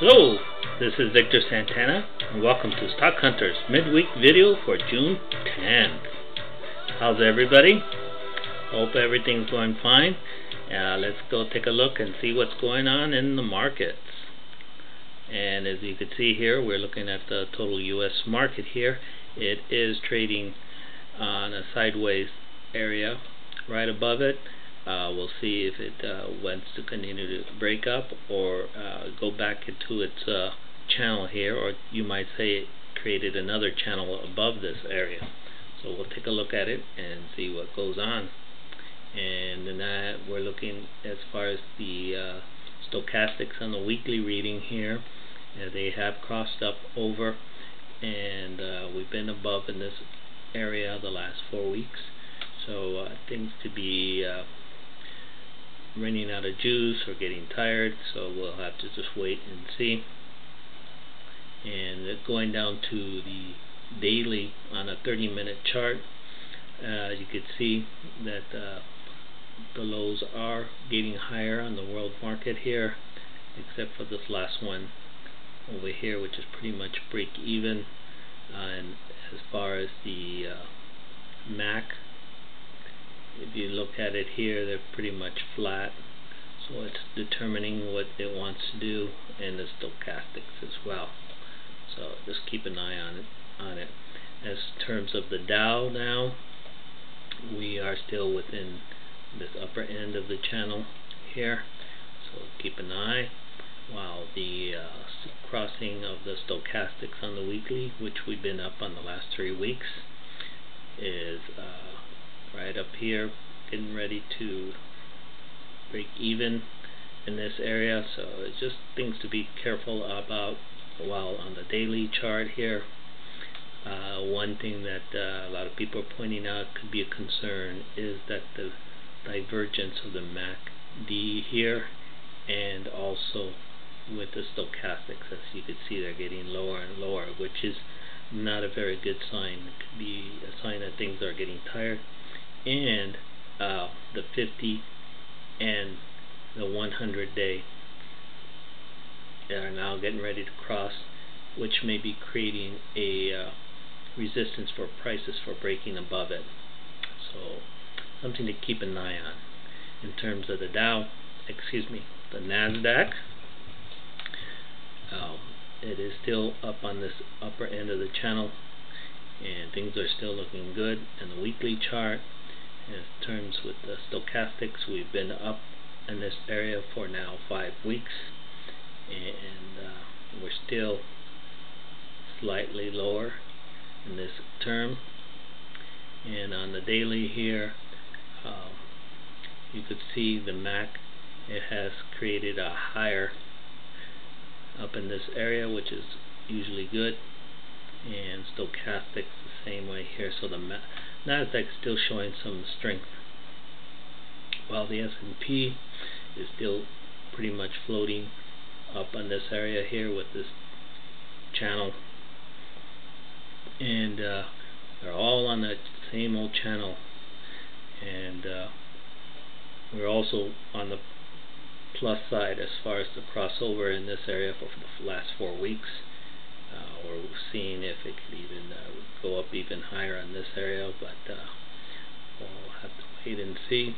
Hello, this is Victor Santana, and welcome to Stock Hunter's midweek video for June 10th. How's everybody? Hope everything's going fine. Let's go take a look and see what's going on in the markets. And as you can see here, we're looking at the total U.S. market here. It is trading on a sideways area right above it. We'll see if it wants to continue to break up or go back into its channel here, or you might say it created another channel above this area. So we'll take a look at it and see what goes on. And then we're looking as far as the stochastics on the weekly reading here. They have crossed up over, and we've been above in this area the last 4 weeks. So things could be running out of juice or getting tired, so we'll have to just wait and see. And going down to the daily on a 30-minute chart, you could see that the lows are getting higher on the world market here, except for this last one over here, which is pretty much break even. And as far as the MAC, if you look at it here, they're pretty much flat, so it's determining what it wants to do, and the stochastics as well. So just keep an eye on it. As terms of the Dow now, we are still within this upper end of the channel here, so keep an eye. While the crossing of the stochastics on the weekly, which we've been up on the last 3 weeks, is right up here, getting ready to break even in this area. So it's just things to be careful about. While on the daily chart here, one thing that a lot of people are pointing out could be a concern is that the divergence of the MACD here, and also with the stochastics, as you can see, they're getting lower and lower, which is not a very good sign. It could be a sign that things are getting tired. And the 50 and the 100-day are now getting ready to cross, which may be creating a resistance for prices for breaking above it. So something to keep an eye on. In terms of the the NASDAQ, it is still up on this upper end of the channel, and things are still looking good. In the weekly chart, in terms with the stochastics, we've been up in this area for now 5 weeks, and we're still slightly lower in this term. And on the daily here, you could see the MAC, it has created a higher up in this area, which is usually good, and stochastics the same way here. So the NASDAQ is still showing some strength, while the S&P is still pretty much floating up on this area here with this channel, and they're all on that same old channel. And we're also on the plus side as far as the crossover in this area for the last 4 weeks. We're seeing if it could even go up even higher on this area, but we'll have to wait and see.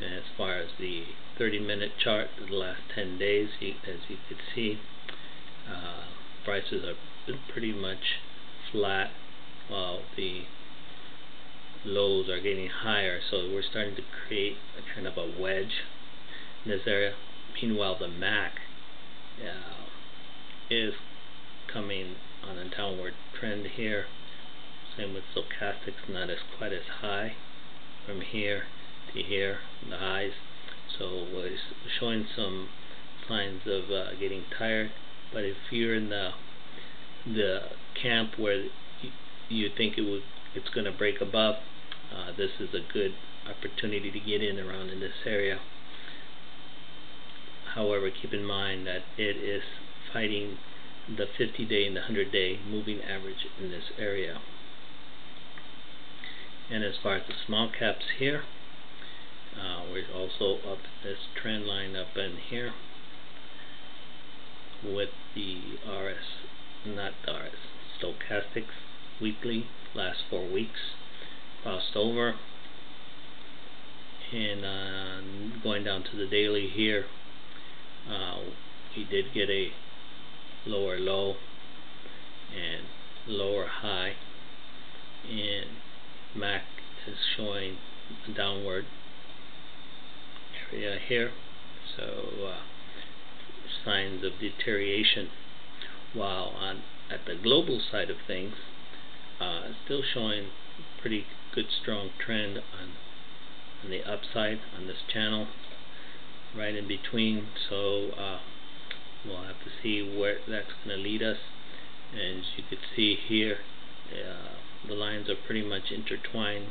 And as far as the 30-minute chart of the last 10 days, as you could see, prices are pretty much flat, while the lows are getting higher. So we're starting to create a kind of a wedge in this area. Meanwhile, the MAC is coming on a downward trend here. Same with stochastics, not as quite as high from here to here, the highs. So we're showing some signs of getting tired. But if you're in the camp where you think it's going to break above, this is a good opportunity to get in around in this area. However, keep in mind that it is fighting the 50-day and the 100-day moving average in this area. And as far as the small caps here, we're also up this trend line up in here. with the stochastics weekly, last 4 weeks, crossed over, and going down to the daily here, we did get a lower low and lower high, and MAC is showing a downward area here, so signs of deterioration, while at the global side of things, still showing pretty good strong trend on the upside on this channel, right in between. So we'll have to see where that's going to lead us. And as you can see here, the lines are pretty much intertwined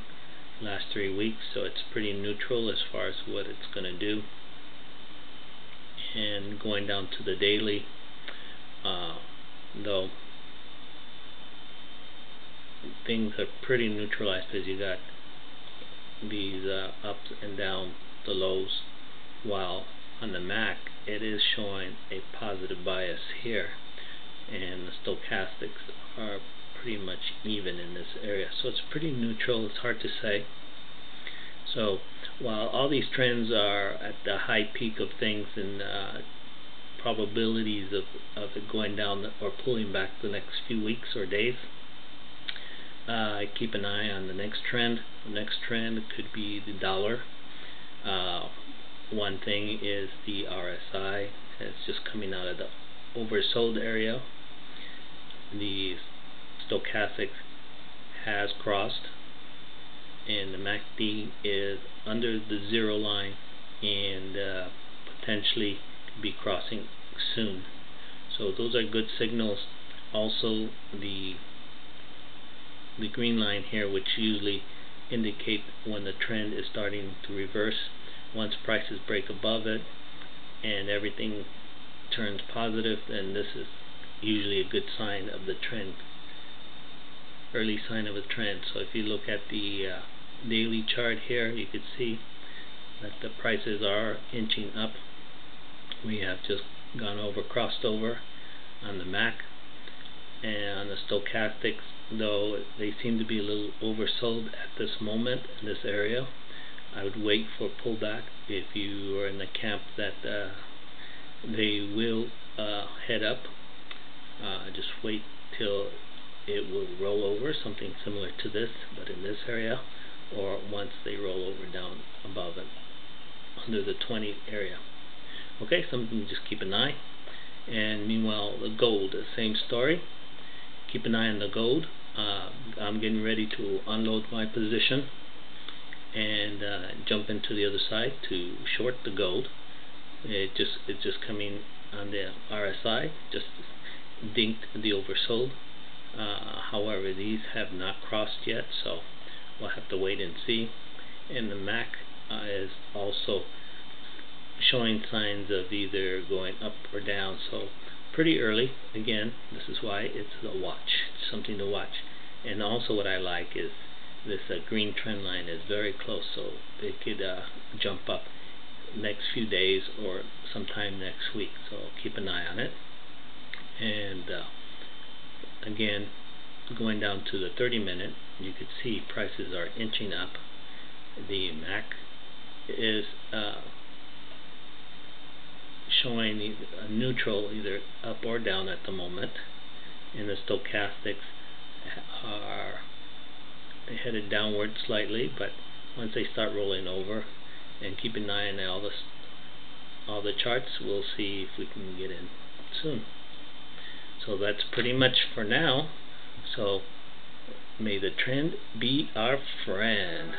last 3 weeks, so it's pretty neutral as far as what it's going to do. And going down to the daily, though, things are pretty neutralized because you got these ups and down, the lows, while on the MAC it is showing a positive bias here, and the stochastics are pretty much even in this area, so it's pretty neutral. It's hard to say. So while all these trends are at the high peak of things, and probabilities of it going down or pulling back the next few weeks or days, I keep an eye on the next trend. The next trend could be the dollar. One thing is the RSI. It's just coming out of the oversold area. The stochastics has crossed, and the MACD is under the 0 line, and potentially be crossing soon. So those are good signals. Also, the green line here, which usually indicate when the trend is starting to reverse. Once prices break above it and everything turns positive, then this is usually a good sign of the trend, early sign of a trend. So if you look at the daily chart here, you could see that the prices are inching up. We have just crossed over on the MAC, and on the stochastics, though they seem to be a little oversold at this moment in this area. I would wait for a pullback if you are in the camp that they will head up. Just wait till it will roll over, something similar to this, but in this area, or once they roll over down above it, under the 20 area. Okay, something to just keep an eye. And meanwhile, the gold, the same story. Keep an eye on the gold. I'm getting ready to unload my position and jump into the other side to short the gold. It's just coming on the RSI, just dinked the oversold. However, these have not crossed yet, so we'll have to wait and see. And the MAC is also showing signs of either going up or down, so pretty early. Again, this is why it's a watch. It's something to watch. And also what I like is this green trend line is very close, so it could jump up next few days or sometime next week, so keep an eye on it. And again, going down to the 30-minute, you could see prices are inching up. The MAC is showing a neutral, either up or down at the moment, and the stochastics are headed downward slightly, but once they start rolling over, and keep an eye on all the charts, we'll see if we can get in soon. So that's pretty much for now. So may the trend be our friend.